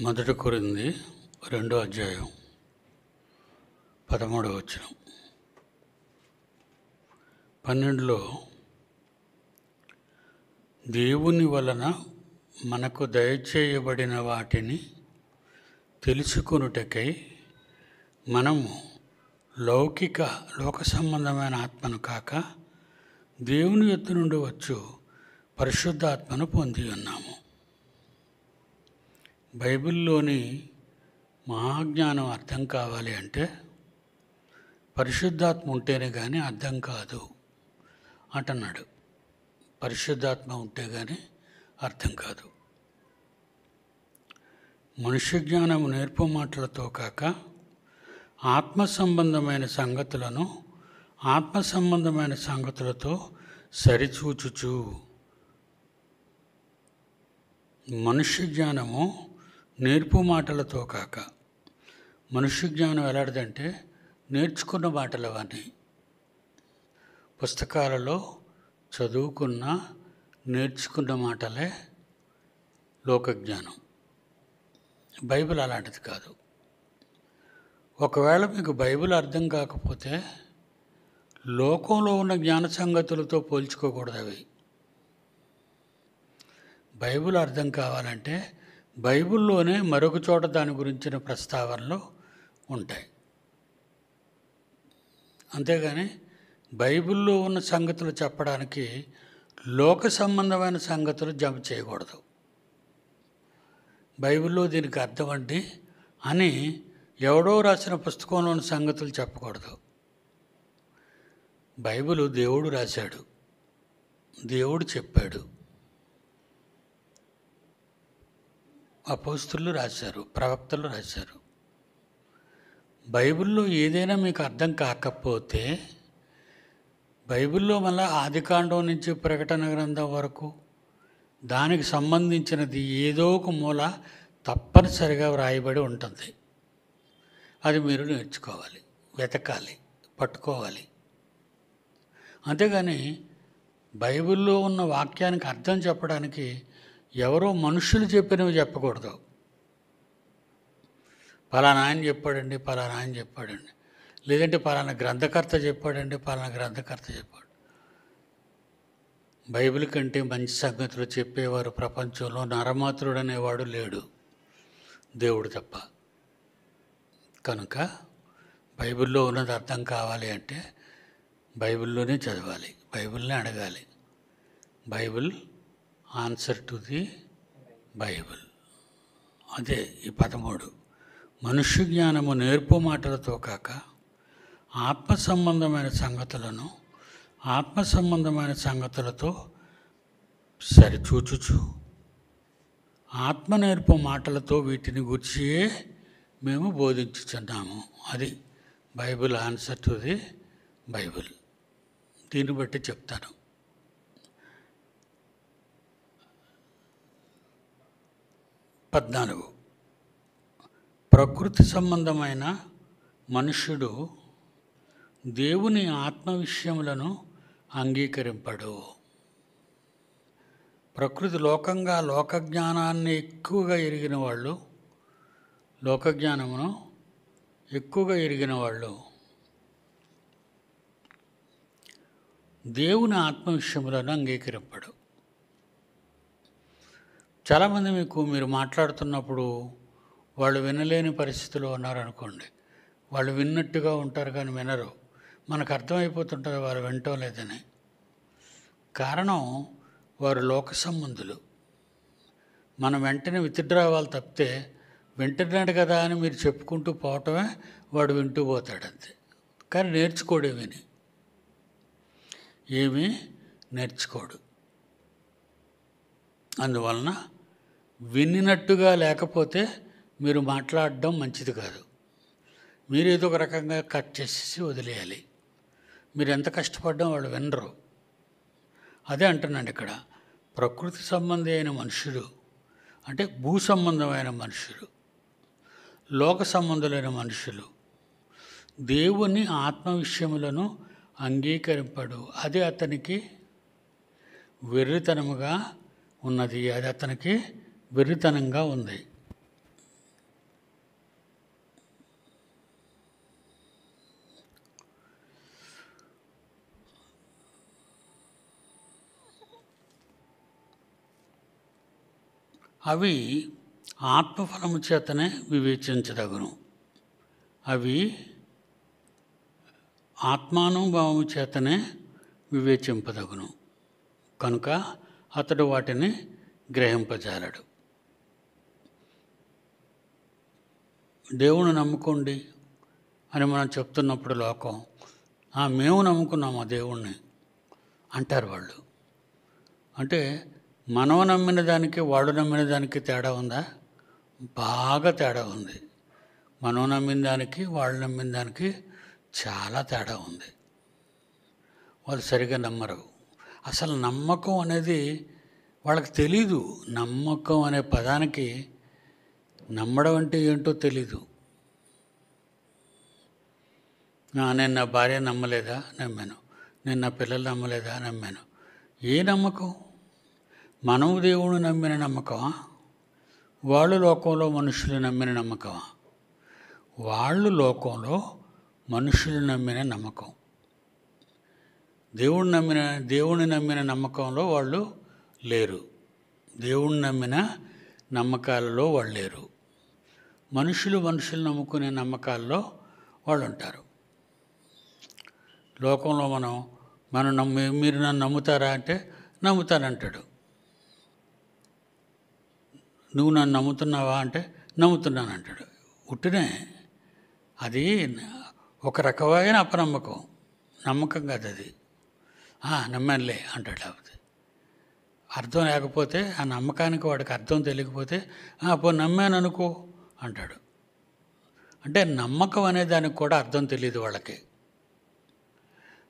మొదటి కొరింథీ 2వ అధ్యాయం 13వ వచనం. 12లో దేవుని వలన మనకు దయచేయబడిన వాటిని తెలుసుకొనుటకై మనము లోక సంబంధమైన ఆత్మను కాక దేవుని యొద్ద నుండి వచ్చు పరిశుద్ధాత్మను పొంది ఉన్నాము. బైబిల్లోని మహాజ్ఞానం అర్థం కావాలి అంటే పరిశుద్ధాత్మ ఉంటేనే కానీ అర్థం కాదు అంటున్నాడు. పరిశుద్ధాత్మ ఉంటే కానీ అర్థం కాదు. మనుష్య జ్ఞానము నేర్పు మాటలతో కాక ఆత్మ సంబంధమైన సంగతులతో సరిచూచుచు. మనుష్య జ్ఞానము నేర్పు మాటలతో కాక, మనుష్య జ్ఞానం ఎలాంటిదంటే నేర్చుకున్న మాటలు అవన్నీ, పుస్తకాలలో నేర్చుకున్న మాటలే లోకజ్ఞానం. బైబిల్ అలాంటిది కాదు. ఒకవేళ మీకు బైబిల్ అర్థం కాకపోతే లోకంలో ఉన్న జ్ఞాన సంగతులతో పోల్చుకోకూడదు. అవి బైబిల్ అర్థం కావాలంటే బైబిల్లోనే మరొక చోట దాని గురించిన ప్రస్తావనలు ఉంటాయి. అంతేగాని బైబిల్లో ఉన్న సంగతులు చెప్పడానికి లోక సంబంధమైన సంగతులు జమ చేయకూడదు. బైబిల్లో దీనికి అర్థం అండి అని ఎవడో రాసిన పుస్తకంలోని సంగతులు చెప్పకూడదు. బైబిల్ దేవుడు రాశాడు, దేవుడు చెప్పాడు, అపోస్తలులు రాశారు, ప్రవక్తలు రాశారు. బైబిల్లో ఏదైనా మీకు అర్థం కాకపోతే బైబిల్లో మళ్ళీ ఆదికాండం నుంచి ప్రకటన గ్రంథం వరకు దానికి సంబంధించినది ఏదో ఒక మూల తప్పనిసరిగా వ్రాయబడి ఉంటుంది. అది మీరు నేర్చుకోవాలి, వెతకాలి, పట్టుకోవాలి. అంతేగాని బైబిల్లో ఉన్న వాక్యానికి అర్థం చెప్పడానికి ఎవరో మనుషులు చెప్పినవి చెప్పకూడదు. పలానా ఆయన చెప్పాడండి, లేదంటే పలానా గ్రంథకర్త చెప్పాడు. బైబిల్ కంటే మంచి సంగతులు చెప్పేవారు ప్రపంచంలో నరమాతృడు అనేవాడు లేడు, దేవుడు తప్ప. కనుక బైబిల్లో ఉన్నది అర్థం కావాలి అంటే బైబిల్లోనే చదవాలి, బైబిల్నే అడగాలి. Bible answer to the Bible. అదే ఈ 13. మనుష్య జ్ఞానము నేర్పు మాటలతో కాక ఆత్మ సంబంధమైన సంగతులతో సరిచూచుచు, ఆత్మ నేర్పు మాటలతో వీటిని గూర్చియే మేము బోధించుచున్నాము. అది Bible answer to the Bible. దీన్ని బట్టి చెప్తాను. 14. ప్రకృతి సంబంధమైన మనుష్యుడు దేవుని ఆత్మ విషయములను అంగీకరింపడు. ప్రకృతి లోకజ్ఞానాన్ని ఎక్కువగా ఎరిగిన వాళ్ళు, లోకజ్ఞానమును ఎక్కువగా ఎరిగిన వాళ్ళు దేవుని ఆత్మ విషయములను అంగీకరింపడు. చాలామంది మీరు మాట్లాడుతున్నప్పుడు వాళ్ళు వినలేని పరిస్థితిలో ఉన్నారనుకోండి, వాళ్ళు విన్నట్టుగా ఉంటారు కానీ వినరు. మనకు అర్థమైపోతుంటుంది వాళ్ళు వినటం లేదని. కారణం వారు లోక సంబంధులు. మనం వెంటనే విత్డ్రా అవ్వాలి తప్పితే వింటున్నాడు కదా అని మీరు చెప్పుకుంటూ పోవటమే వాడు వింటూ పోతాడు అంతే. కానీ నేర్చుకోడు, ఏమీ నేర్చుకోడు. అందువలన వినినట్టుగా లేకపోతే మీరు మాట్లాడడం మంచిది కాదు. మీరు ఏదో ఒక రకంగా కట్ చేసేసి వదిలేయాలి. మీరు ఎంత కష్టపడ్డా వాళ్ళు వినరు. అదే అంటున్నాను ఇక్కడ. ప్రకృతి సంబంధి అయిన మనుషుడు అంటే భూ సంబంధమైన మనుషులు, లోక సంబంధులైన మనుషులు దేవుని ఆత్మ విషయములను అంగీకరింపడు. అది అతనికి వెర్రితనముగా ఉన్నది, అది అతనికి వెర్రితనంగా ఉంది. అవి ఆత్మఫలము చేతనే వివేచించదగును. అవి ఆత్మానుభవము చేతనే వివేచింపదగును కనుక అతడు వాటిని గ్రహింపజాలడు. దేవుని నమ్ముకోండి అని మనం చెప్తున్నప్పుడు లోకం మేము నమ్ముకున్నాము ఆ దేవుణ్ణి అంటారు వాళ్ళు. అంటే మనం నమ్మిన దానికి వాళ్ళు నమ్మిన దానికి తేడా ఉందా? బాగా తేడా ఉంది. మనం నమ్మిన దానికి వాళ్ళు నమ్మిన దానికి చాలా తేడా ఉంది. వాళ్ళు సరిగా నమ్మరు. అసలు నమ్మకం అనేది వాళ్ళకి తెలీదు. నమ్మకం అనే పదానికి నమ్మడం అంటే ఏంటో తెలీదు. నేను నా భార్య నమ్మలేదా? నమ్మాను. నేను నా పిల్లలు నమ్మలేదా? నమ్మాను. ఏ నమ్మకం? మనం దేవుడు నమ్మిన నమ్మకమా? వాళ్ళు లోకంలో మనుషులు నమ్మిన నమ్మకమా? వాళ్ళు లోకంలో మనుషులు నమ్మిన నమ్మకం. దేవుణ్ణి నమ్మిన నమ్మకంలో వాళ్ళు లేరు. దేవుణ్ణి నమ్మిన నమ్మకాలలో వాళ్ళు లేరు. మనుషులు నమ్ముకునే నమ్మకాల్లో వాళ్ళు ఉంటారు. లోకంలో మీరు నన్ను నమ్ముతారా అంటే నమ్ముతానంటాడు. నువ్వు నన్ను నమ్ముతున్నావా అంటే నమ్ముతున్నాను అంటాడు. ఉట్టినే అది ఒక రకమైన అపనమ్మకం. నమ్మకం కాదు అది. నమ్మానులే అంటాడు. లేకపోతే అర్థం లేకపోతే ఆ నమ్మకానికి వాడికి అర్థం తెలియకపోతే అప్పుడు నమ్మాను అనుకో అంటాడు. అంటే నమ్మకం అనే దానికి కూడా అర్థం తెలియదు వాళ్ళకి.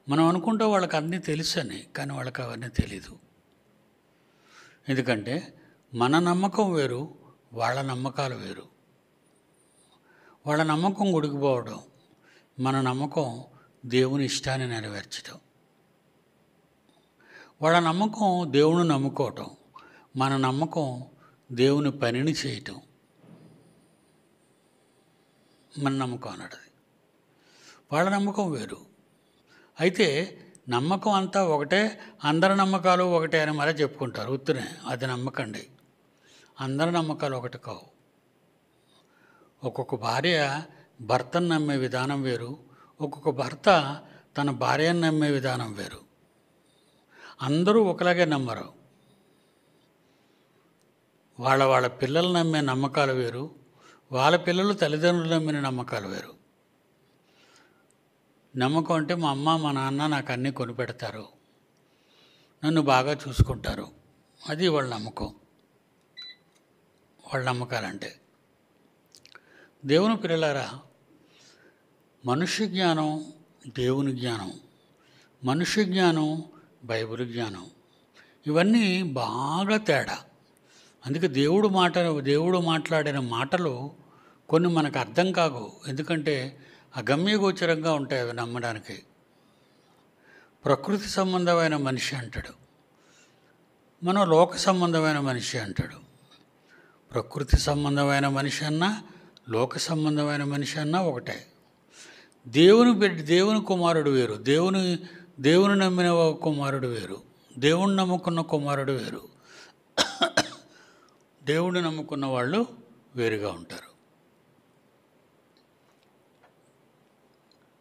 మనం అనుకుంటే వాళ్ళకి అన్నీ తెలుసని, కానీ వాళ్ళకి అవన్నీ తెలీదు. ఎందుకంటే మన నమ్మకం వేరు, వాళ్ళ నమ్మకాలు వేరు. వాళ్ళ నమ్మకం గుడికి పోవడం, మన నమ్మకం దేవుని ఇష్టాన్ని నెరవేర్చడం. వాళ్ళ నమ్మకం దేవుని నమ్ముకోవటం, మన నమ్మకం దేవుని పనిని చేయటం. మన నమ్మకం అన్నది. వాళ్ళ నమ్మకం వేరు. అయితే నమ్మకం అంతా ఒకటే, అందరి నమ్మకాలు ఒకటే అని మళ్ళీ చెప్పుకుంటారు. ఉత్తునే అది నమ్మకండి. అందరి నమ్మకాలు ఒకటి కావు. ఒక్కొక్క భార్య భర్తను నమ్మే విధానం వేరు, ఒక్కొక్క భర్త తన భార్యను నమ్మే విధానం వేరు. అందరూ ఒకలాగే నమ్మరు. వాళ్ళ పిల్లలు నమ్మే నమ్మకాలు వేరు, వాళ్ళ పిల్లలు తల్లిదండ్రులు నమ్మిన నమ్మకాలు వేరు. నమ్మకం అంటే మా అమ్మ మా నాన్న నాకు అన్నీ కొనిపెడతారు, నన్ను బాగా చూసుకుంటారు, అది వాళ్ళ నమ్మకం. వాళ్ళ నమ్మకాలంటే. దేవుని పిల్లలారా, మనుష్య జ్ఞానం దేవుని జ్ఞానం, మనుష్య జ్ఞానం బైబిల్ జ్ఞానం, ఇవన్నీ బాగా తేడా. అందుకే దేవుడు మాట్లాడిన మాటలు కొన్ని మనకు అర్థం కావు. ఎందుకంటే అగమ్యగోచరంగా ఉంటాయి అవి నమ్మడానికి. ప్రకృతి సంబంధమైన మనిషి అంటాడు, మనం లోక సంబంధమైన మనిషి అంటాడు. ప్రకృతి సంబంధమైన మనిషి అన్నా లోక సంబంధమైన మనిషి అన్నా ఒకటే. దేవుని కుమారుడు వేరు, దేవుని నమ్మిన కుమారుడు వేరు, దేవుని నమ్ముకున్న కుమారుడు వేరు. దేవుడిని నమ్ముకున్న వాళ్ళు వేరుగా ఉంటారు.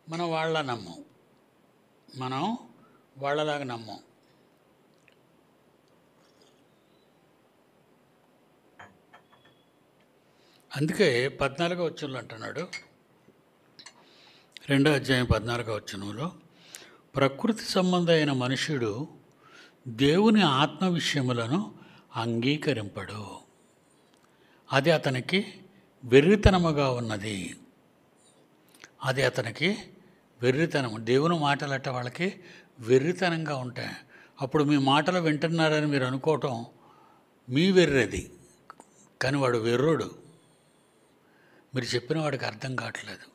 మనం వాళ్ళలాగా నమ్మం. అందుకే 14వ వచనంలో అంటున్నాడు, 2వ అధ్యాయం 14వ వచనంలో, ప్రకృతి సంబంధమైన మనుష్యుడు దేవుని ఆత్మ విషయములను అంగీకరింపడు, అది అతనికి వెర్రితనముగా ఉన్నది. అది అతనికి వెర్రితనము. దేవుని మాటలట వాళ్ళకి వెర్రితనంగా ఉంటాయి. అప్పుడు మీ మాటలు వింటున్నారని మీరు అనుకోవటం మీ వెర్రది, కానీ వాడు వెర్రోడు. మీరు చెప్పిన వాడికి అర్థం కావట్లేదు.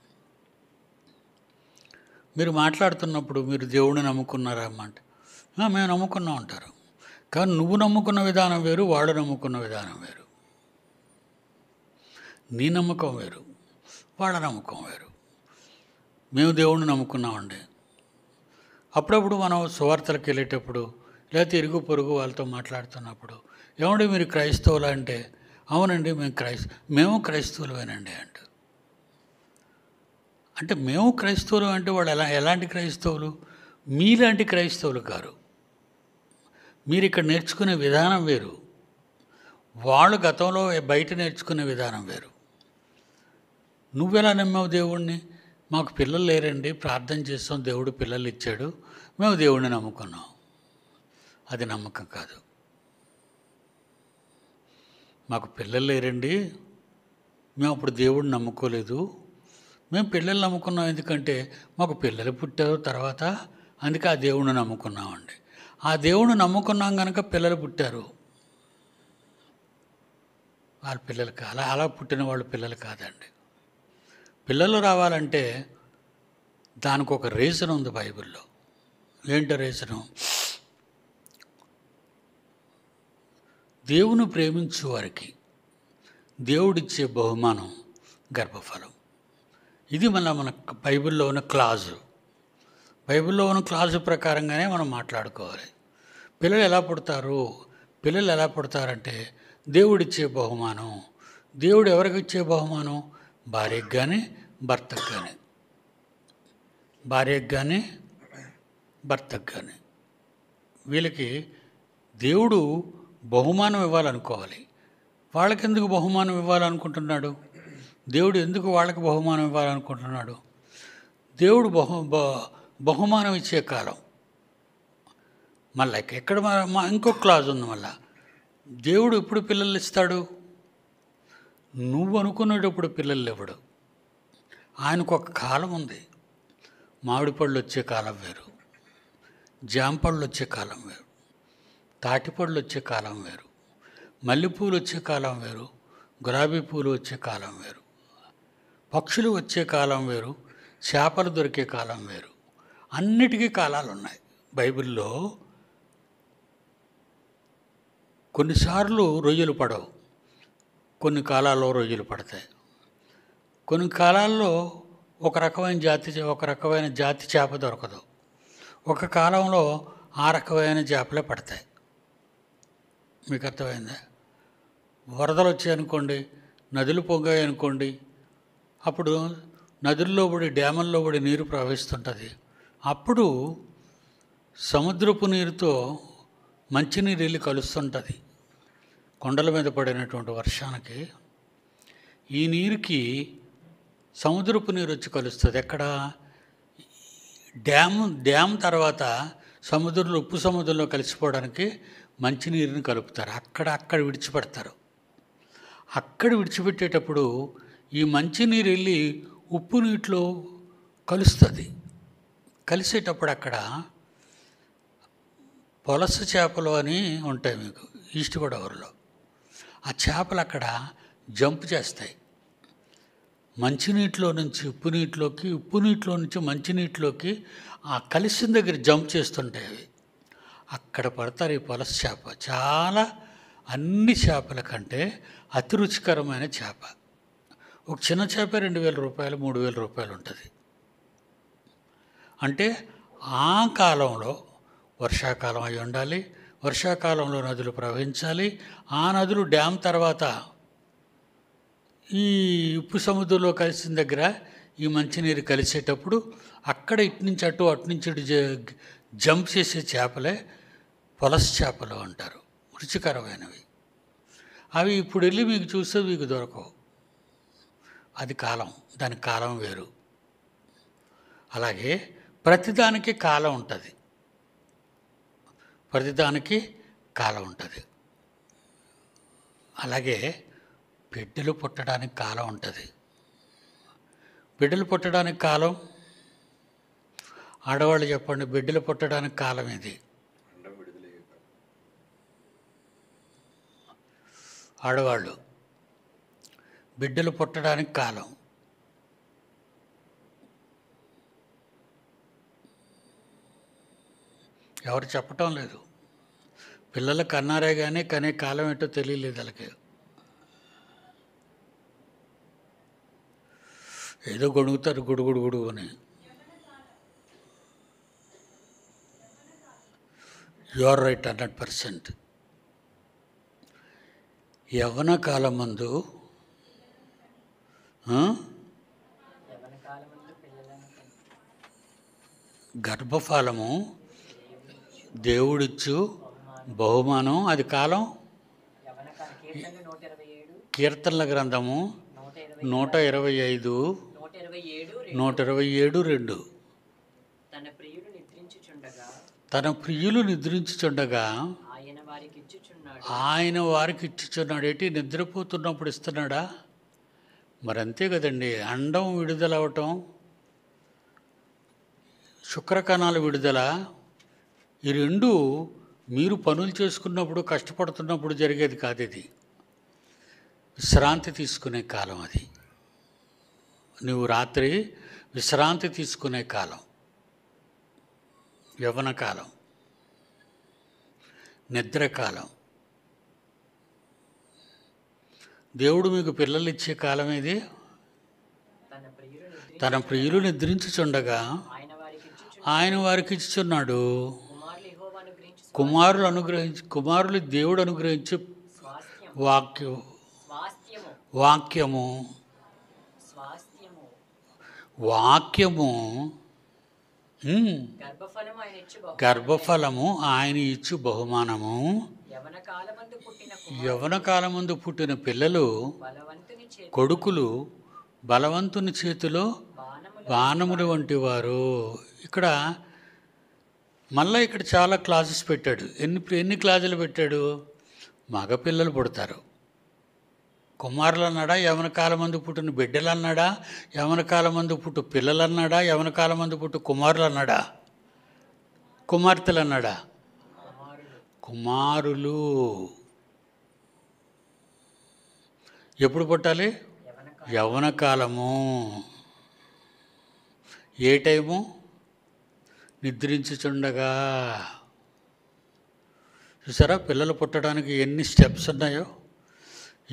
మీరు మాట్లాడుతున్నప్పుడు మీరు దేవుడిని నమ్ముకున్నారా అమ్మంటే మేము నమ్ముకున్నాం అంటారు. కానీ నువ్వు నమ్ముకున్న విధానం వేరు, వాడు నమ్ముకున్న విధానం వేరు. నీ నమ్మకం వేరు, వాళ్ళ నమ్మకం వేరు. మేము దేవుడిని నమ్ముకున్నామండి. అప్పుడప్పుడు మనం సువార్తలకు వెళ్ళేటప్పుడు లేకపోతే ఇరుగు పొరుగు వాళ్ళతో మాట్లాడుతున్నప్పుడు, ఏమంటే మీరు క్రైస్తవులు అంటే అవునండి మేము క్రైస్తవులమేనండి అంటారు. అంటే మేము క్రైస్తవులు అంటే వాళ్ళు ఎలాంటి క్రైస్తవులు? మీలాంటి క్రైస్తవులు కారు. మీరు ఇక్కడ నేర్చుకునే విధానం వేరు, వాళ్ళు గతంలో బయట నేర్చుకునే విధానం వేరు. నువ్వెలా నమ్మావు దేవుణ్ణి? మాకు పిల్లలు లేరండి, ప్రార్థన చేస్తాం, దేవుడు పిల్లలు ఇచ్చాడు, మేము దేవుణ్ణి నమ్ముకున్నాం. అది నమ్మకం కాదు. మాకు పిల్లలు లేరండి, మేము అప్పుడు దేవుడిని నమ్ముకోలేదు, మేము పిల్లలు నమ్ముకున్నాం ఎందుకంటే మాకు పిల్లలు పుట్టారు తర్వాత, అందుకే ఆ దేవుణ్ణి నమ్ముకున్నామండి. ఆ దేవుణ్ణి నమ్ముకున్నాం కనుక పిల్లలు పుట్టారు. వాళ్ళ పిల్లలకి అలా పుట్టిన వాళ్ళు పిల్లలు కాదండి. పిల్లలు రావాలంటే దానికి ఒక రీజన్ ఉంది బైబిల్లో. ఏంటో రీజను? దేవుని ప్రేమించు వారికి దేవుడిచ్చే బహుమానం గర్భఫలం. ఇది మన బైబిల్లో ఉన్న క్లాజు. బైబిల్లో ఉన్న క్లాజు ప్రకారంగానే మనం మాట్లాడుకోవాలి. పిల్లలు ఎలా పుడతారంటే దేవుడిచ్చే బహుమానం. దేవుడు ఎవరికి ఇచ్చే బహుమానం? భార్యకు కానీ భర్తకు కానీ. భార్యకు కానీ భర్తకు కానీ. వీళ్ళకి దేవుడు బహుమానం ఇవ్వాలనుకోవాలి. వాళ్ళకెందుకు బహుమానం ఇవ్వాలనుకుంటున్నాడు? దేవుడు ఎందుకు వాళ్ళకి బహుమానం ఇవ్వాలనుకుంటున్నాడు? దేవుడు బహుమానం ఇచ్చే కాలం మళ్ళీ ఎక్కడ ఇంకొక క్లాజ్ ఉంది. మళ్ళా దేవుడు ఎప్పుడు పిల్లలు ఇస్తాడు? నువ్వు అనుకునేటప్పుడు పిల్లలు ఇవ్వడు. ఆయనకు ఒక కాలం ఉంది. మామిడి పళ్ళు వచ్చే కాలం వేరు, జాంపళ్ళు వచ్చే కాలం వేరు, తాటిపళ్ళు వచ్చే కాలం వేరు, మల్లెపూలు వచ్చే కాలం వేరు, గులాబీ పూలు వచ్చే కాలం వేరు, పక్షులు వచ్చే కాలం వేరు, చేపలు దొరికే కాలం వేరు. అన్నిటికీ కాలాలు ఉన్నాయి. బైబిల్లో కొన్నిసార్లు రొయ్యలు పడవు, కొన్ని కాలాల్లో రొయ్యలు పడతాయి. కొన్ని కాలాల్లో ఒక రకమైన జాతి చేప దొరకదు. ఒక కాలంలో ఆ రకమైన చేపలే పడతాయి. మీకు అర్థమైందా? వరదలు వచ్చాయనుకోండి, నదులు పొంగాయనుకోండి, అప్పుడు నదుల్లో పడి డ్యాముల్లో పడి నీరు ప్రవహిస్తుంటుంది. అప్పుడు సముద్రపు నీరుతో మంచినీరు వెళ్ళి కలుస్తుంటుంది. కొండల మీద పడినటువంటి వర్షానికి ఈ నీరుకి సముద్రపు నీరు వచ్చి కలుస్తుంది. ఎక్కడ? డ్యామ్ తర్వాత ఉప్పు సముద్రంలో కలిసిపోవడానికి మంచినీరుని కలుపుతారు. అక్కడ విడిచిపెడతారు. అక్కడ విడిచిపెట్టేటప్పుడు ఈ మంచినీరు వెళ్ళి ఉప్పు నీటిలో కలుస్తుంది. కలిసేటప్పుడు అక్కడ పొలస చేపలు అని ఉంటాయి మీకు ఈస్ట్ గోదావరిలో. ఆ చేపలు అక్కడ జంప్ చేస్తాయి. మంచినీటిలో నుంచి ఉప్పు నీటిలోకి, ఉప్పు నీటిలో నుంచి మంచినీటిలోకి ఆ కలిసిన దగ్గర జంప్ చేస్తుంటాయి అవి. అక్కడ పడతారు ఈ పొలస చేప. చాలా అన్ని చేపల కంటే అతి రుచికరమైన చేప. ఒక చిన్న చేప 2,000 రూపాయలు 3,000 రూపాయలు ఉంటుంది. అంటే ఆ కాలంలో వర్షాకాలం అయి ఉండాలి. వర్షాకాలంలో నదులు ప్రవహించాలి. ఆ నదులు డ్యామ్ తర్వాత ఈ ఉప్పు సముద్రంలో కలిసిన దగ్గర ఈ మంచినీరు కలిసేటప్పుడు అక్కడ ఇటు నుంచి అటు జంప్ చేసే చేపలే పొలస చేపలు అంటారు. రుచికరమైనవి. అవి ఇప్పుడు వెళ్ళి మీకు చూస్తే మీకు దొరకవు. అది కాలం, దాని కాలం వేరు. అలాగే ప్రతిదానికి కాలం ఉంటుంది. ప్రతిదానికి కాలం ఉంటుంది. అలాగే బిడ్డలు పుట్టడానికి కాలం ఉంటుంది. బిడ్డలు పుట్టడానికి కాలం, ఆడవాళ్ళు చెప్పండి, బిడ్డలు పుట్టడానికి కాలం ఇది. ఆడవాళ్ళు బిడ్డలు పుట్టడానికి కాలం. ఎవరు చెప్పటం లేదు. పిల్లలు కన్నారే కానీ కనే కాలం ఏంటో తెలియలేదు వాళ్ళకి. ఏదో గొడుగుతారు గుడుగుడు అని. You are right 100%. యవ్వన కాలమందు గర్భఫలము దేవుడిచ్చు బహుమానం. అది కాలం కీర్తనల గ్రంథము 125 127:2. తన ప్రియులు నిద్రించుచుండగా ఆయన వారికి ఇచ్చుచున్నాడు. ఏంటి, నిద్రపోతున్నప్పుడు ఇస్తున్నాడా? మరి అంతే కదండి. అండం విడుదలవటం, శుక్రకణాలు విడుదల, ఈ రెండు మీరు పనులు చేసుకున్నప్పుడు కష్టపడుతున్నప్పుడు జరిగేది కాదు. ఇది విశ్రాంతి తీసుకునే కాలం. అది నువ్వు రాత్రి విశ్రాంతి తీసుకునే కాలం, యవ్వన కాలం, నిద్రకాలం. దేవుడు మీకు పిల్లలు ఇచ్చే కాలం ఇది. తన ప్రియులు నిద్రించుచుండగా ఆయన వారికి ఇచ్చుచున్నాడు. కుమారులు దేవుడు అనుగ్రహించి వాక్యము గర్భఫలము ఆయన ఇచ్చు బహుమానము. యవ్వన కాలమందు పుట్టిన పిల్లలు కొడుకులు బలవంతుని చేతిలో బాణములు వంటి వారు. ఇక్కడ మళ్ళీ ఇక్కడ చాలా క్లాసెస్ పెట్టాడు. ఎన్ని క్లాసులు పెట్టాడు? మగపిల్లలు పుడతారు, కుమారులు అన్నాడా? యవ్వన కాలమందు పుట్టిన బిడ్డలు అన్నాడా? యవ్వన కాలమందు పుట్టు పిల్లలు అన్నాడా? యవ్వన కాలమందు పుట్టు కుమారులు అన్నాడా? కుమార్తెలు అన్నాడా? కుమారులు. ఎప్పుడు పుట్టాలి? యవ్వన కాలము. ఏ టైము? నిద్రించుచుండగా. చూసారా పిల్లలు పుట్టడానికి ఎన్ని స్టెప్స్ ఉన్నాయో?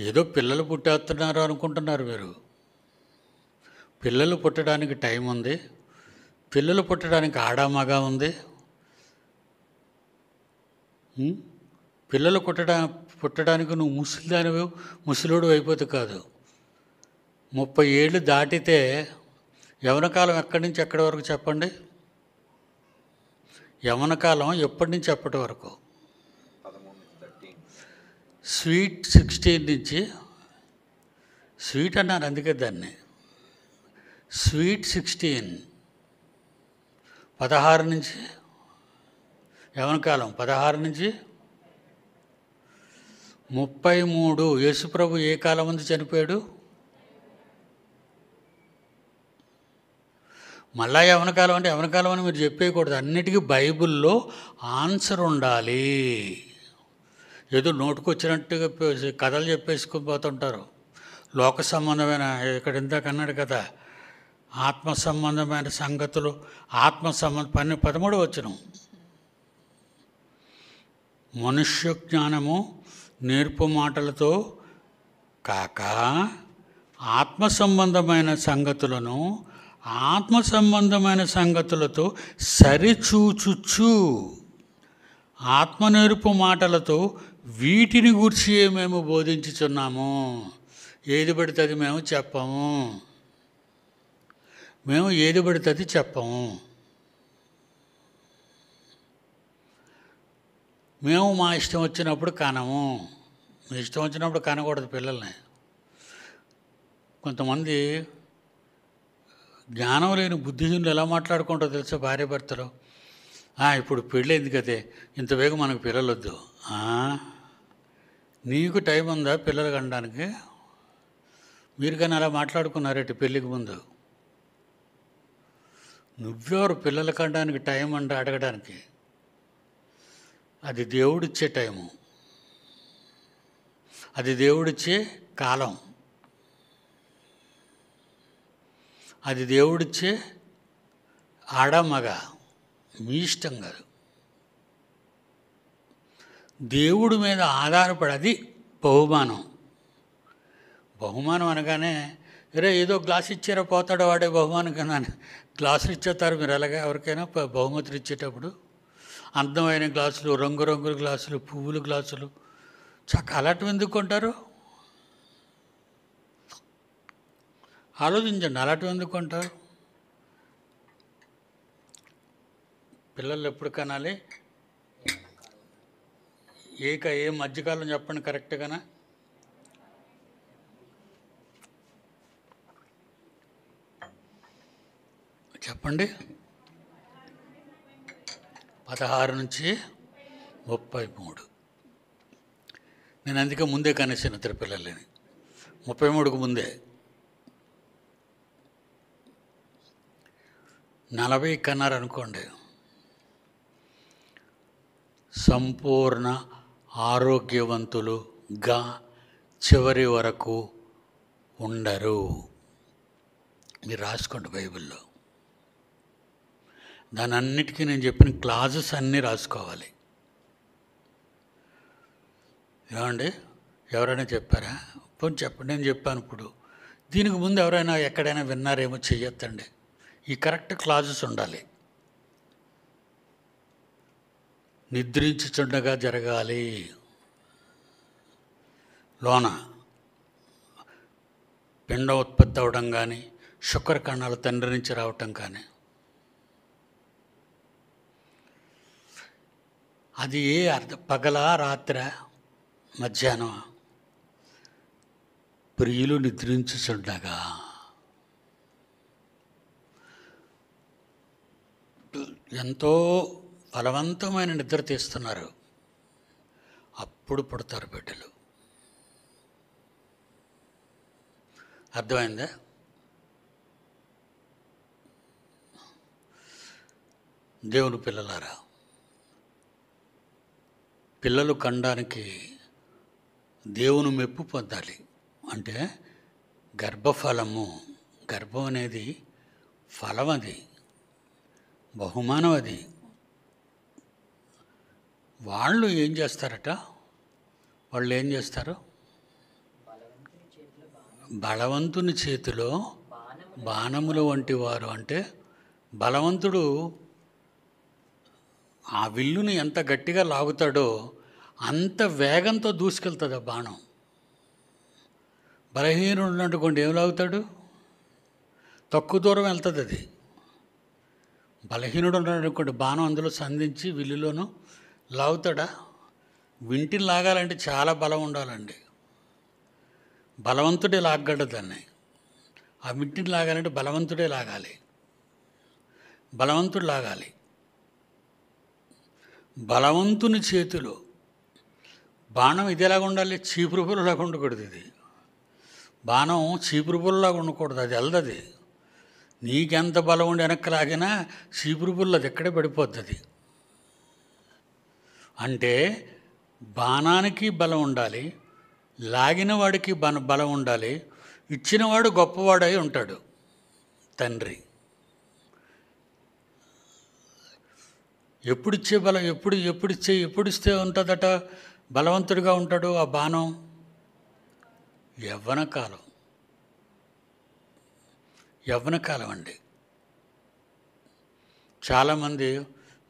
ఏదో పిల్లలు పుట్టేస్తున్నారు అనుకుంటున్నారు మీరు. పిల్లలు పుట్టడానికి టైం ఉంది. పిల్లలు పుట్టడానికి ఆడామగా ఉంది. పిల్లలు పుట్టడానికి నువ్వు ముసలోడు అయిపోతే కాదు. 30 ఏళ్ళు దాటితే యవ్వన కాలం ఎక్కడి నుంచి ఎక్కడి వరకు చెప్పండి? యవ్వన కాలం ఎప్పటి నుంచి ఎప్పటి వరకు? స్వీట్ 16 నుంచి, స్వీట్ అన్నారు అందుకే దాన్ని స్వీట్ 16, 16 నుంచి యవ్వన కాలం, 16 నుంచి 33. యేసుప్రభు ఏ కాలం ముందు చనిపోయాడు? మళ్ళా యవ్వన కాలం అంటే యవ్వన కాలం అని మీరు చెప్పేయకూడదు. అన్నిటికీ బైబిల్లో ఆన్సర్ ఉండాలి. ఏదో నోటుకొచ్చినట్టుగా కథలు చెప్పేసుకుని పోతుంటారు. లోక సంబంధమైన, ఇక్కడ ఇందాక అన్నాడు కదా, ఆత్మ సంబంధమైన సంగతులు, 13వ వచనం, మనుష్య జ్ఞానము నేర్పు మాటలతో కాక ఆత్మ సంబంధమైన సంగతులతో సరిచూచుచు ఆత్మ నేర్పు మాటలతో వీటిని గూర్చి మేము బోధించుచున్నాము. ఏది పడితే అది మేము చెప్పము. ఏది పడితే అది చెప్పము. మా ఇష్టం వచ్చినప్పుడు కనము. మీ ఇష్టం వచ్చినప్పుడు కనకూడదు పిల్లల్ని. కొంతమంది జ్ఞానం లేని బుద్ధిహీనులు ఎలా మాట్లాడుకుంటారో తెలుసా? భార్య భర్తలు, ఇప్పుడు పెళ్ళైంది కదే, ఇంత వేగం మనకు పిల్లలు వద్దు. నీకు టైం ఉందా పిల్లలు కనడానికి? మీరు కానీ అలా మాట్లాడుకున్నారేంటి పెళ్ళికి ముందు? నువ్వెవరు పిల్లలు కనడానికి టైం అంటే అడగడానికి? అది దేవుడిచ్చే టైము, అది దేవుడిచ్చే కాలం, అది దేవుడిచ్చే ఆడమగ, మీ ఇష్టం కాదు. దేవుడి మీద ఆధారపడి, అది బహుమానం అనగానే ఏదో గ్లాస్ ఇచ్చారో పోతాడో వాడే బహుమానం కదా అని గ్లాసులు ఇచ్చేస్తారు మీరు. అలాగే ఎవరికైనా బహుమతులు ఇచ్చేటప్పుడు అందమైన గ్లాసులు, రంగురంగుల గ్లాసులు, పువ్వుల గ్లాసులు, అలాంటివి ఎందుకు కొంటారు? ఆలోచించండి, అలాంటివి ఎందుకు అంటారు? పిల్లలు ఎప్పుడు కనాలి? ఏ మధ్యకాలం చెప్పండి కరెక్ట్గానా? చెప్పండి. 16 నుంచి 33. నేను అందుకే ముందే కనేసాను ఇద్దరు పిల్లలని, 33కు ముందే. 40 కన్నారనుకోండి, సంపూర్ణ ఆరోగ్యవంతులుగా చివరి వరకు ఉండరు. మీరు రాసుకోండి బైబిల్లో. దాని అన్నిటికీ నేను చెప్పిన క్లాజెస్ అన్నీ రాసుకోవాలి. ఏమండి, ఎవరైనా చెప్పారా? పోనీ చెప్పండి, నేను చెప్పాను. ఇప్పుడు దీనికి ముందు ఎవరైనా ఎక్కడైనా విన్నారేమో చెయ్యొద్దండి. ఈ కరెక్ట్ క్లాజెస్ ఉండాలి. నిద్రించుచుండగా జరగాలి. లోన పిండ ఉత్పత్తి అవ్వడం కానీ, శుక్రకణాలు తండ్రి నుంచి రావటం కానీ, అది ఏ పగలా రాత్రా మధ్యాహ్నం? ప్రియులు నిద్రించుచుండగా. ఎంతో బలవంతమైన నిద్ర తీస్తున్నారు, అప్పుడు పుడతారు బిడ్డలు. అర్థమైందా? దేవుని పిల్లలారా, పిల్లలు కనడానికి దేవుని మెప్పు పొందాలి. అంటే గర్భఫలము, గర్భం అనేది ఫలం, అది బహుమానం. అది వాళ్ళు ఏం చేస్తారట? వాళ్ళు ఏం చేస్తారు? బలవంతుని చేతిలో బాణములు వంటి వారు. అంటే బలవంతుడు ఆ విల్లుని ఎంత గట్టిగా లాగుతాడో అంత వేగంతో దూసుకెళ్తుంది ఆ బాణం. బలహీనుడు అనుకోండి, ఏం లాగుతాడు? తక్కువ దూరం వెళ్తుంది అది. బలహీనుడు అనుకోండి, బాణం అందులో సంధించి విల్లులోనూ లాగుతాడా? వింటిని లాగాలంటే చాలా బలం ఉండాలండి. బలవంతుడే లాగగలడు దాన్ని. ఆ వింటిని లాగాలంటే బలవంతుడే లాగాలి, బలవంతుడు లాగాలి. బలవంతుని చేతిలో బాణం ఇదేలాగా ఉండాలి, చీపురు పుల్లలాగా ఉండకూడదు. ఇది బాణం చీపురు పుల్లలాగా ఉండకూడదు, అది వెళ్దది. నీకెంత బలం ఉండి వెనక్కి లాగినా చీపురు పుల్లది ఎక్కడే పడిపోతుంది. అంటే బాణానికి బలం ఉండాలి, లాగిన వాడికి బలం ఉండాలి, ఇచ్చినవాడు గొప్పవాడై ఉంటాడు తండ్రి. ఎప్పుడిచ్చే బలం, ఎప్పుడిస్తే ఉంటుందట బలవంతుడిగా ఉంటాడు ఆ బాణం? యవ్వన కాలం అండి. చాలామంది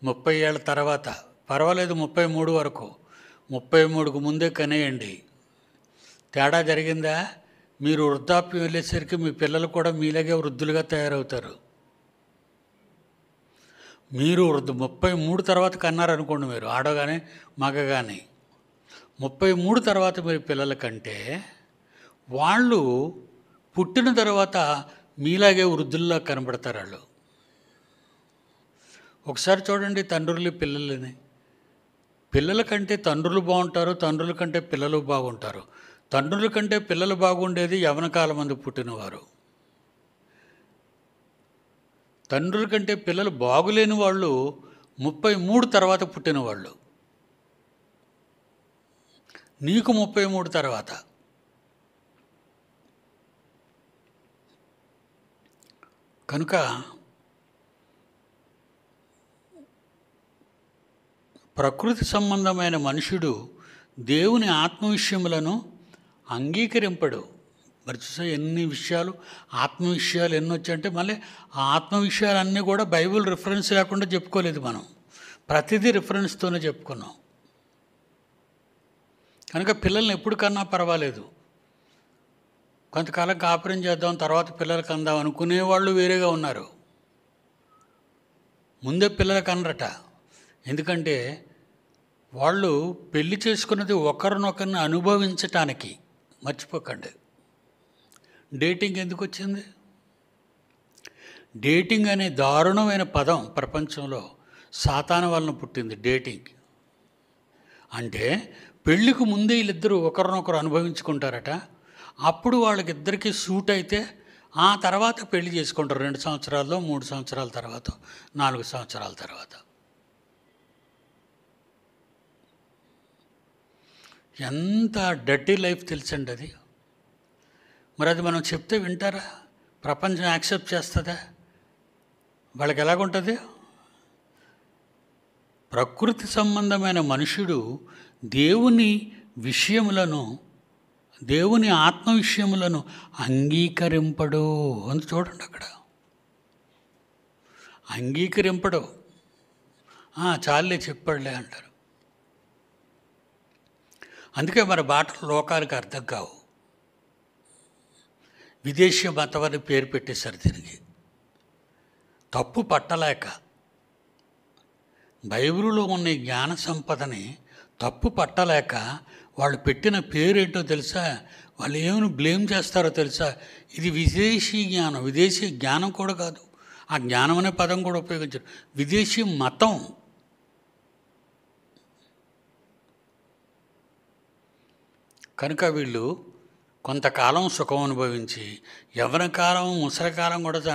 30 ఏళ్ళ తర్వాత, పర్వాలేదు 33 వరకు, 33కు ముందే కనేయండి. తేడా జరిగిందా? మీరు వృద్ధాప్యం వెళ్ళేసరికి మీ పిల్లలు కూడా మీలాగే వృద్ధులుగా తయారవుతారు. మీరు 33 తర్వాత కన్నారనుకోండి, మీరు ఆడగానే మగగానే 33 తర్వాత మీరు పిల్లల కంటే వాళ్ళు పుట్టిన తర్వాత మీలాగే వృద్ధుల్లా కనబడతారు వాళ్ళు. ఒకసారి చూడండి తండ్రులు పిల్లలని. పిల్లల కంటే తండ్రులు బాగుంటారు, తండ్రుల కంటే పిల్లలు బాగుంటారు. తండ్రుల కంటే పిల్లలు బాగుండేది యవ్వన కాలం మంది పుట్టినవారు. తండ్రుల కంటే పిల్లలు బాగులేని వాళ్ళు 33 తర్వాత పుట్టినవాళ్ళు. నీకు 33 తర్వాత. కనుక ప్రకృతి సంబంధమైన మనుషుడు దేవుని ఆత్మ విషయములను అంగీకరింపడు. మరి చూసా ఎన్ని విషయాలు, ఆత్మ విషయాలు ఎన్ని వచ్చాయంటే, మళ్ళీ ఆ ఆత్మ విషయాలన్నీ కూడా బైబిల్ రిఫరెన్స్ లేకుండా చెప్పుకోలేదు మనం, ప్రతిదీ రిఫరెన్స్తోనే చెప్పుకున్నాం. కనుక పిల్లల్ని ఎప్పుడు కన్నా పర్వాలేదు, కొంతకాలం కాపురం చేద్దాం, తర్వాత పిల్లలకి అందాం అనుకునేవాళ్ళు వేరేగా ఉన్నారు. ముందే పిల్లలకి అనరట. ఎందుకంటే వాళ్ళు పెళ్లి చేసుకున్నది ఒకరినొకరిని అనుభవించటానికి. మర్చిపోకండి. డేటింగ్ ఎందుకు వచ్చింది? డేటింగ్ అనే దారుణమైన పదం ప్రపంచంలో సాతాను వలన పుట్టింది. డేటింగ్ అంటే పెళ్ళికి ముందే వీళ్ళిద్దరూ ఒకరినొకరు అనుభవించుకుంటారట. అప్పుడు వాళ్ళకిద్దరికీ సూట్ అయితే ఆ తర్వాత పెళ్లి చేసుకుంటారు. 2 సంవత్సరాల్లో, 3 సంవత్సరాల తర్వాత, 4 సంవత్సరాల తర్వాత. ఎంత డర్టీ లైఫ్ తెలుసండి అది. మరి అది మనం చెప్తే వింటారా? ప్రపంచం యాక్సెప్ట్ చేస్తుందా? వాళ్ళకి ఎలాగుంటుంది? ప్రకృతి సంబంధమైన మనుషుడు దేవుని విషయములను, దేవుని ఆత్మ విషయములను అంగీకరింపడు అని చూడండి. అక్కడ అంగీకరింపడు. చాలే చెప్పాడులే అంటారు. అందుకే మన బాటలు లోకానికి అర్థం కావు. విదేశీ మతం అని పేరు పెట్టేశారు దీనికి. తప్పు పట్టలేక బైబిల్లో ఉన్న జ్ఞాన సంపదని తప్పు పట్టలేక వాళ్ళు పెట్టిన పేరేంటో తెలుసా? వాళ్ళు ఏమైనా బ్లేమ్ చేస్తారో తెలుసా? ఇది విదేశీ జ్ఞానం. విదేశీ జ్ఞానం కూడా కాదు, ఆ జ్ఞానం అనే పదం కూడా ఉపయోగించారు. విదేశీ మతం. కనుక వీళ్ళు కొంతకాలం సుఖం అనుభవించి, యవ్వన కాలం, ముసలికాలం కూడా,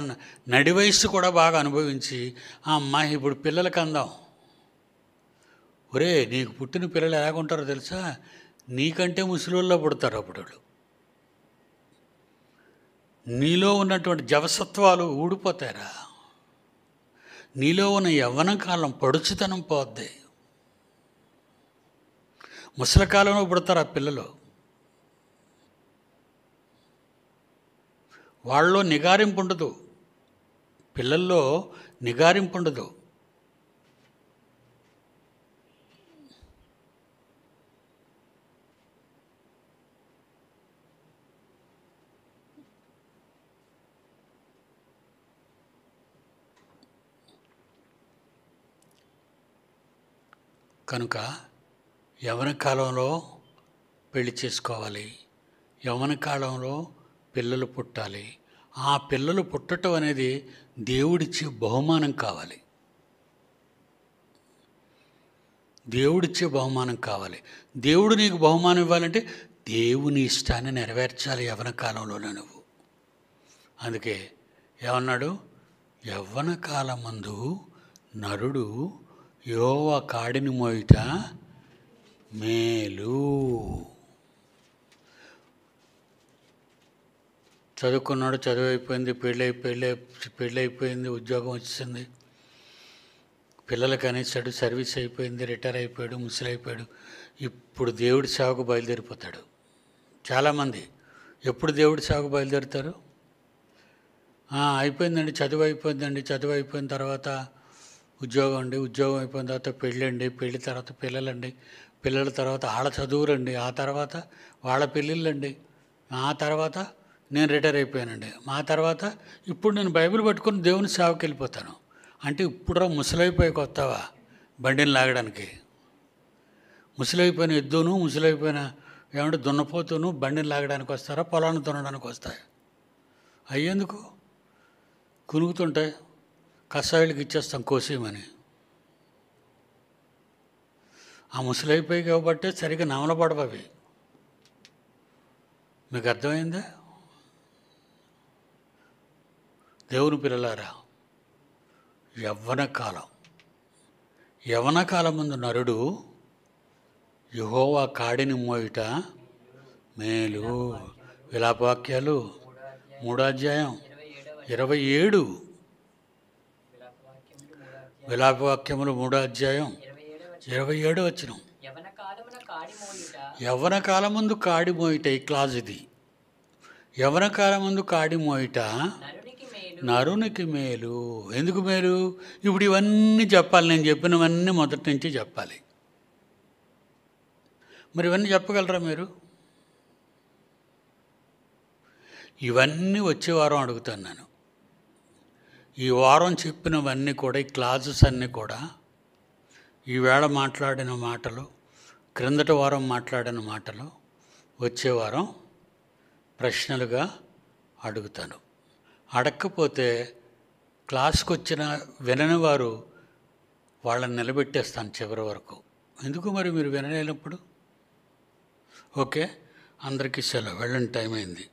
నడి వయస్సు కూడా బాగా అనుభవించి, అమ్మాయి ఇప్పుడు పిల్లలకి అందాం. ఒరే, నీకు పుట్టిన పిల్లలు ఎలాగుంటారో తెలుసా? నీకంటే ముసలిలో పుడతారు. అప్పుడు వాళ్ళు నీలో ఉన్నటువంటి జవసత్వాలు ఊడిపోతారా? నీలో ఉన్న యవ్వన కాలం, పడుచుతనం పోద్ది. ముసలి కాలంలో పుడతారు ఆ పిల్లలు. వాళ్ళలో నిగారింపు ఉండదు, పిల్లల్లో నిగారింపు ఉండదు. కనుక యవ్వన కాలంలో పెళ్లి చేసుకోవాలి, యవ్వన కాలంలో పిల్లలు పుట్టాలి. ఆ పిల్లలు పుట్టడం అనేది దేవుడిచ్చే బహుమానం కావాలి. దేవుడిచ్చే బహుమానం కావాలి. దేవుడు నీకు బహుమానం ఇవ్వాలంటే దేవుని ఇష్టాన్ని నెరవేర్చాలి యవ్వన కాలంలోనే నువ్వు. అందుకే ఏమన్నాడు? యవ్వన కాలమందు నరుడు యెహోవా కాడిని మోయుట మేలు. చదువుకున్నాడు, చదువు అయిపోయింది, పెళ్ళైపోయింది, ఉద్యోగం వచ్చింది, పిల్లలకి అనేసాడు, సర్వీస్ అయిపోయింది, రిటైర్ అయిపోయాడు, ముసలైపోయాడు. ఇప్పుడు దేవుడి సేవకు బయలుదేరిపోతాడు. చాలామంది ఎప్పుడు దేవుడి సేవకు బయలుదేరుతారు? అయిపోయిందండి, చదువు అయిపోయిందండి, చదువు అయిపోయిన తర్వాత ఉద్యోగం అండి, ఉద్యోగం అయిపోయిన తర్వాత పెళ్ళండి, పెళ్ళి తర్వాత పిల్లలండి, పిల్లల తర్వాత వాళ్ళ చదువులండి, ఆ తర్వాత వాళ్ళ పెళ్ళిళ్ళండి, ఆ తర్వాత నేను రిటైర్ అయిపోయానండి, ఆ తర్వాత ఇప్పుడు నేను బైబిల్ పట్టుకుని దేవుని సేవకి వెళ్ళిపోతాను. అంటే ఇప్పుడు ముసలైపోయి వస్తావా బండిని లాగడానికి? ముసలైపోయిన ఎద్దును, ముసలైపోయిన ఏమంటే దున్నపోతును బండిని లాగడానికి వస్తారా? పొలాన్ని దున్నడానికి వస్తాయి? అయ్యేందుకు? కునుగుతుంటాయి, కషాయాలకి ఇచ్చేస్తాం కోసేయమని. ఆ ముసలైపోయి కాబట్టి సరిగ్గా నమలపడవు అవి. మీకు అర్థమైందా? దేవుని పిల్లలారా, యవ్వన కాలం ముందు నరుడు యెహోవా కాడిని మోయుట మేలు. విలాపవాక్యాలు 3వ అధ్యాయం 27. విలాపవాక్యములు 3వ అధ్యాయం 27 వచనం. యవ్వన కాలం ముందు కాడి మోయుట. ఈ క్లాజ్ ఇది. యవ్వన కాలం ముందు కాడి మోయుట నరునికి మేలు. ఎందుకు మేలు? ఇప్పుడు ఇవన్నీ చెప్పాలి, నేను చెప్పినవన్నీ మొదటి నుంచి చెప్పాలి. మరి ఇవన్నీ చెప్పగలరా మీరు? ఇవన్నీ వచ్చే వారం అడుగుతాను నేను. ఈ వారం చెప్పినవన్నీ కూడా, ఈ క్లాజెస్ అన్నీ కూడా, ఈవేళ మాట్లాడిన మాటలు, క్రిందటి వారం మాట్లాడిన మాటలు వచ్చే వారం ప్రశ్నలుగా అడుగుతాను. అడగకపోతే క్లాస్కి వచ్చిన వినని వారు వాళ్ళని నిలబెట్టేస్తాను చివరి వరకు. ఎందుకు మరి మీరు వినలేనప్పుడు? ఓకే, అందరికీ సెలవు, వెళ్ళండి, టైం అయింది.